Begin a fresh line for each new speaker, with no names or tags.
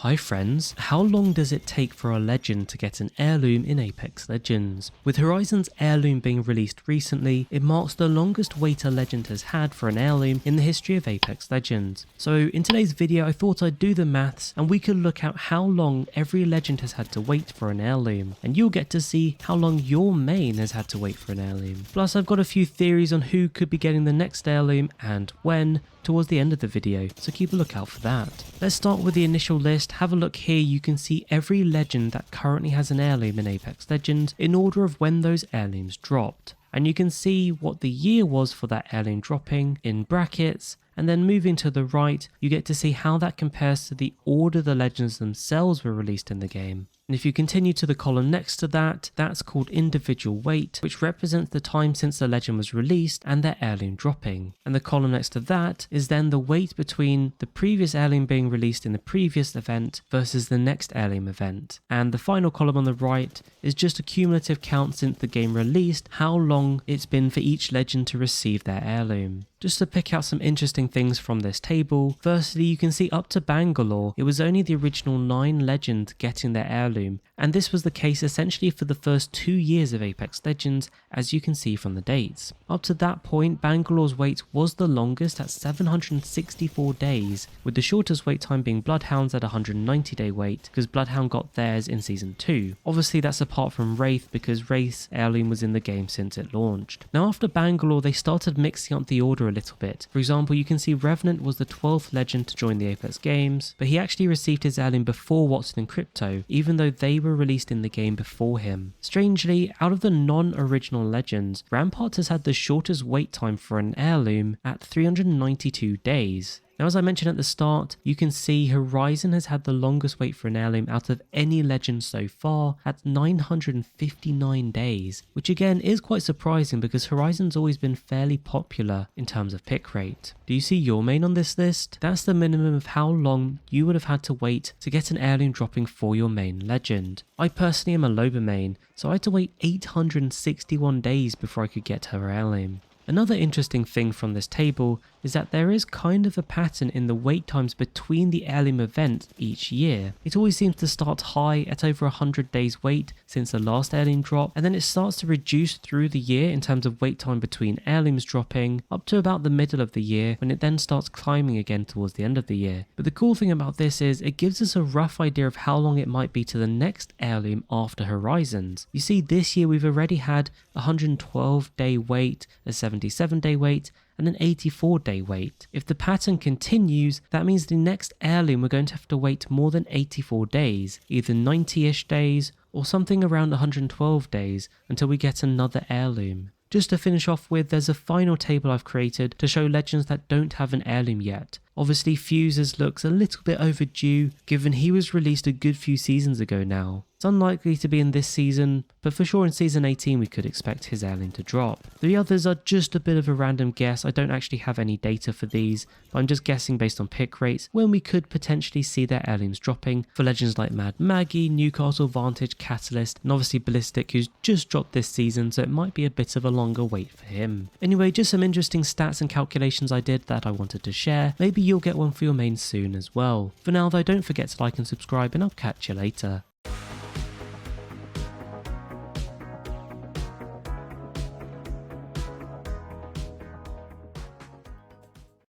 Hi friends, how long does it take for a legend to get an heirloom in Apex Legends? With Horizon's heirloom being released recently, it marks the longest wait a legend has had for an heirloom in the history of Apex Legends. So in today's video I thought I'd do the maths and we could look at how long every legend has had to wait for an heirloom, and you'll get to see how long your main has had to wait for an heirloom. Plus I've got a few theories on who could be getting the next heirloom and when, towards the end of the video, so keep a lookout for that. Let's start with the initial list. Have a look here. You can see every legend that currently has an heirloom in Apex Legends in order of when those heirlooms dropped. And you can see what the year was for that heirloom dropping in brackets, and then moving to the right, you get to see how that compares to the order the legends themselves were released in the game. And if you continue to the column next to that, that's called individual weight, which represents the time since the legend was released and their heirloom dropping. And the column next to that is then the weight between the previous heirloom being released in the previous event versus the next heirloom event. And the final column on the right is just a cumulative count since the game released, how long it's been for each legend to receive their heirloom. Just to pick out some interesting things from this table, firstly you can see up to Bangalore, it was only the original 9 legends getting their heirloom, and this was the case essentially for the first 2 years of Apex Legends, as you can see from the dates. Up to that point, Bangalore's wait was the longest at 764 days, with the shortest wait time being Bloodhound's at 190 day wait, because Bloodhound got theirs in Season 2. Obviously that's apart from Wraith, because Wraith's heirloom was in the game since it launched. Now after Bangalore they started mixing up the order a little bit. For example, you can see Revenant was the 12th legend to join the Apex games, but he actually received his heirloom before Watson and Crypto, even though they were released in the game before him. Strangely, out of the non-original legends, Rampart has had the shortest wait time for an heirloom at 392 days. Now as I mentioned at the start, you can see Horizon has had the longest wait for an heirloom out of any legend so far at 959 days, which again is quite surprising because Horizon's always been fairly popular in terms of pick rate. Do you see your main on this list? That's the minimum of how long you would have had to wait to get an heirloom dropping for your main legend. I personally am a Loba main, so I had to wait 861 days before I could to her heirloom. Another interesting thing from this table is that there is kind of a pattern in the wait times between the heirloom events each year. It always seems to start high at over 100 days wait since the last heirloom drop, and then it starts to reduce through the year in terms of wait time between heirlooms dropping up to about the middle of the year, when it then starts climbing again towards the end of the year. But the cool thing about this is it gives us a rough idea of how long it might be to the next heirloom after Horizons. You see, this year we've already had a 112 day wait, a 77 day wait, and an 84 day wait. If the pattern continues, that means the next heirloom we're going to have to wait more than 84 days, either 90-ish days or something around 112 days until we get another heirloom. Just to finish off with, there's a final table I've created to show legends that don't have an heirloom yet. Obviously Fuse's looks a little bit overdue given he was released a good few seasons ago now. It's unlikely to be in this season, but for sure in Season 18 we could expect his heirloom to drop. The others are just a bit of a random guess. I don't actually have any data for these, but I'm just guessing based on pick rates when we could potentially see their heirlooms dropping for legends like Mad Maggie, Newcastle, Vantage, Catalyst, and obviously Ballistic, who's just dropped this season, so it might be a bit of a longer wait for him. Anyway, just some interesting stats and calculations I did that I wanted to share. Maybe you'll get one for your main soon as well. For now though, don't forget to like and subscribe, and I'll catch you later.